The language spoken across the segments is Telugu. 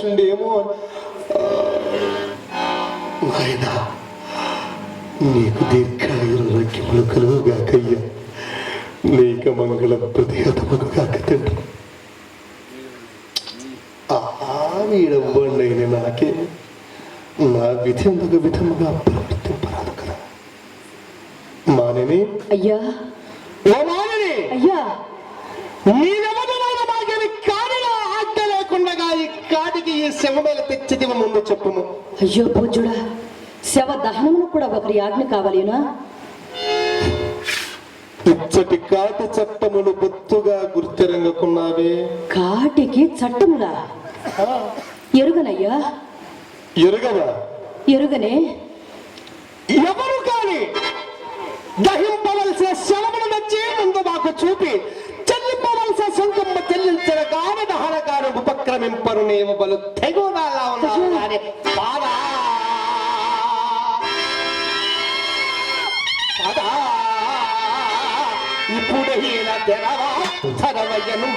చేసిండేమో. నాయన నీకు దీర్ఘాయుర్రోగ్యములు కలుగుగాకయ్యా, నీక మంగళ ప్రతిహతములు కాక తండ్రి. వీడవ్వండి నాకే నా విధి అందుకు విధముగా ప్రవర్తింపరాదు కదా. మానని అయ్యా, ఓ మానని అయ్యా, నీవెవరైన మాగని కాడిలో ఆజ్ఞ లేకుండా ఈ కాడికి ఈ శవమేల తెచ్చిదివ ముందు చెప్పుము. అయ్యో పూజుడా, శవ దహనమును కూడా ఒకరి ఆజ్ఞ కావాలినా? ఇచ్చటి కాటి చట్టములు బొత్తుగా గుర్తెరంగుకున్నావే. కాటికి చట్టములా? ఎరుగనయ్యా. ఎరుగవా? ఎరుగనే. ఎవరు కాని దహింపవలసిన శవమును వచ్చి ముందు మాకు చూపి చెల్లింపవలసిన సొంతమ్మ చెల్లించిన గాని దహనకారు ఉపక్రమింపరు నేమ బలు తెగునాలా ఉన్నావు కానీ బాధా ఇప్పుడు ఈయన తెరవా తెరవయ్యను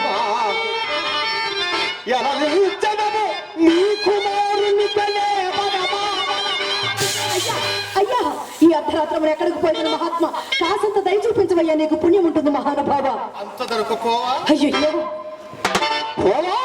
ఎరవించదము నీ కుమారుని అయ్యా, ఈ అర్ధరాత్రమును ఎక్కడికి పోయిన మహాత్మ కాసంత దయ చూపించవయ్యా, నీకు పుణ్యం ఉంటుంది మహానుభావ. అంత దొరకపోవా? అయ్యో పోవా